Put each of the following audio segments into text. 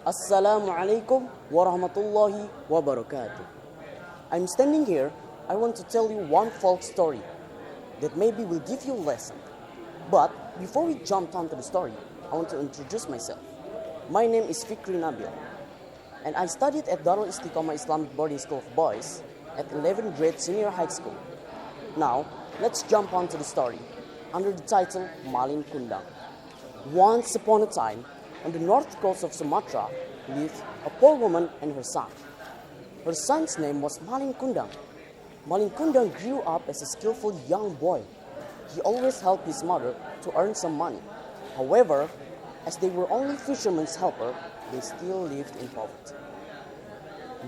Assalamu alaikum wa rahmatullahi wa barakatuh. I'm standing here. I want to tell you one folk story that maybe will give you a lesson. But before we jump onto the story, I want to introduce myself. My name is Fikri Nabil, and I studied at Darul Islamic boarding school of boys at 11th grade senior high school. Now, let's jump onto the story under the title Malin Kundang. Once upon a time, on the north coast of Sumatra, lived a poor woman and her son. Her son's name was Malin Kundang. Malin Kundang grew up as a skillful young boy. He always helped his mother to earn some money. However, as they were only fishermen's helper, they still lived in poverty.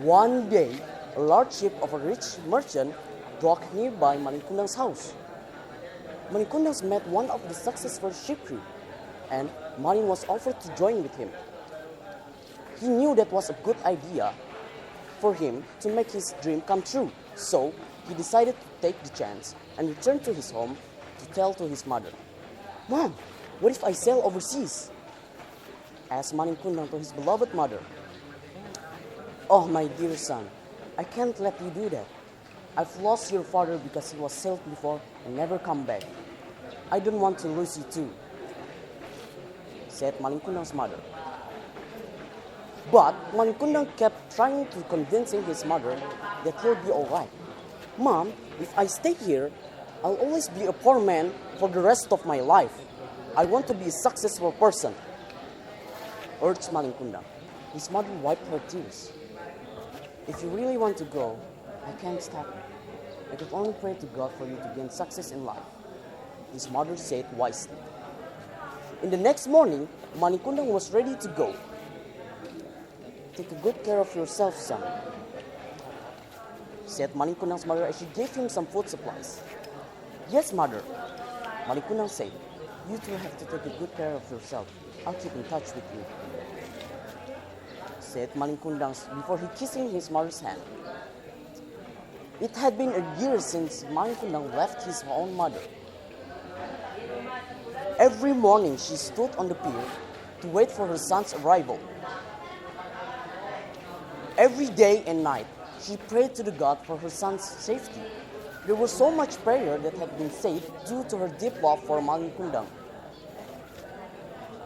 One day, a large ship of a rich merchant docked nearby Malin Kundang's house. Malin Kundang met one of the successful ship crew, and Malin was offered to join with him. He knew that was a good idea for him to make his dream come true, so he decided to take the chance and return to his home to tell to his mother. "Mom, what if I sail overseas?" asked Malin Kundang to his beloved mother. "Oh, my dear son, I can't let you do that. I've lost your father because he was sailed before and never come back. I don't want to lose you too," said Malin Kundang's mother. But Malin Kundang kept trying to convincing his mother that he'll be alright. "Mom, if I stay here, I'll always be a poor man for the rest of my life. I want to be a successful person," urged Malin Kundang. His mother wiped her tears. "If you really want to go, I can't stop you. I can only pray to God for you to gain success in life," his mother said wisely. In the next morning, Malin Kundang was ready to go. "Take a good care of yourself, son," said Malin Kundang's mother as she gave him some food supplies. "Yes, mother," Malin Kundang said. "You two have to take a good care of yourself. I'll keep in touch with you," said Malin Kundang before he kissing his mother's hand. It had been a year since Malin Kundang left his own mother. Every morning she stood on the pier to wait for her son's arrival. Every day and night she prayed to the God for her son's safety. There was so much prayer that had been said due to her deep love for Malin Kundang.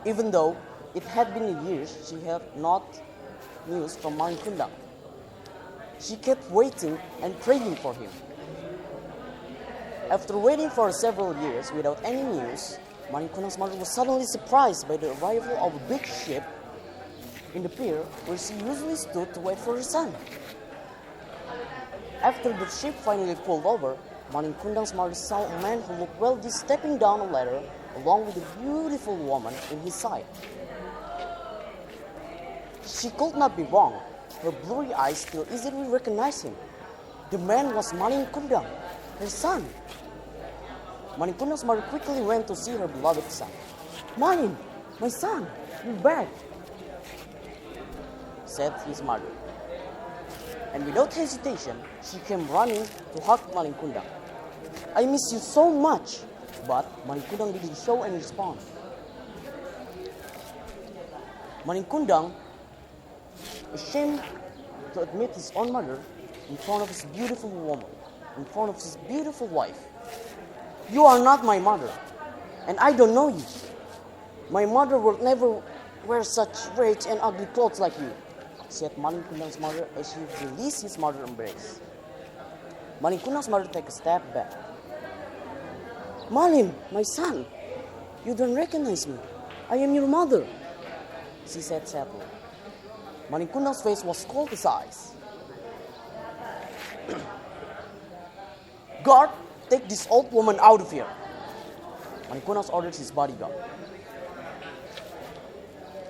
Even though it had been years, she had not news from Malin Kundang. She kept waiting and praying for him. After waiting for several years without any news, Malin Kundang's mother was suddenly surprised by the arrival of a big ship in the pier where she usually stood to wait for her son. After the ship finally pulled over, Malin Kundang's mother saw a man who looked wealthy stepping down a ladder along with a beautiful woman in his side. She could not be wrong. Her blurry eyes still easily recognized him. The man was Malin Kundang, her son. Malin Kundang's mother quickly went to see her beloved son. "Malin, my son, you're back," said his mother. And without hesitation, she came running to hug Malin Kundang. "I miss you so much," but Malin Kundang didn't show any response. Malin Kundang, ashamed to admit his own mother in front of his beautiful woman, in front of his beautiful wife. "You are not my mother, and I don't know you. My mother would never wear such rich and ugly clothes like you," said Malin Kundang's mother as she released his mother's embrace. Malin Kundang's mother took a step back. "Malin, my son, you don't recognize me. I am your mother," she said sadly. Malin Kundang's face was cold as ice. "Guard, take this old woman out of here," Malin Kundang ordered his bodyguard.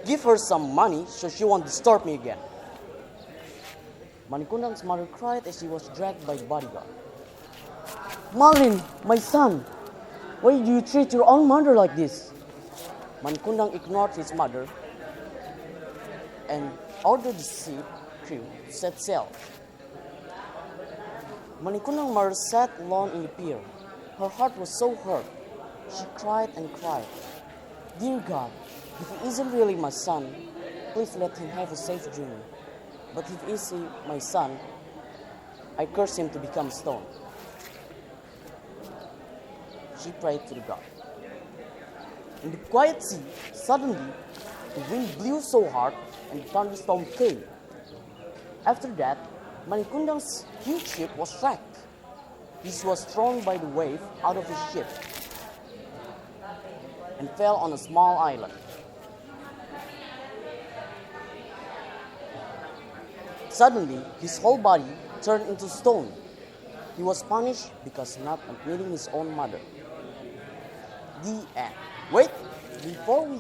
"Give her some money so she won't disturb me again." Malin Kundang's mother cried as she was dragged by the bodyguard. "Malin, my son, why do you treat your own mother like this?" Malin Kundang ignored his mother and ordered the ship crew to set sail. Malin Kundang's mother sat alone in the pier. Her heart was so hurt. She cried and cried. "Dear God, if he isn't really my son, please let him have a safe journey. But if he is my son, I curse him to become stone. She prayed to the God. In the quiet sea, suddenly, the wind blew so hard and the thunderstorm came. After that, Manikundang's huge ship was wrecked. He was thrown by the wave out of his ship and fell on a small island. Suddenly, his whole body turned into stone. He was punished because not admitting his own mother. The end. Wait, before we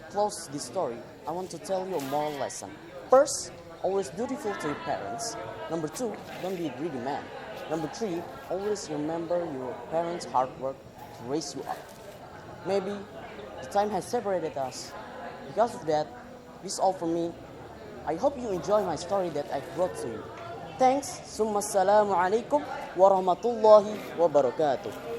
close this story, I want to tell you a moral lesson. First, always dutiful to your parents. Number 2, don't be a greedy man. Number 3, always remember your parents' hard work to raise you up. Maybe the time has separated us. Because of that, this is all from me. I hope you enjoy my story that I brought to you. Thanks. Summa assalamu alaikum warahmatullahi wabarakatuh.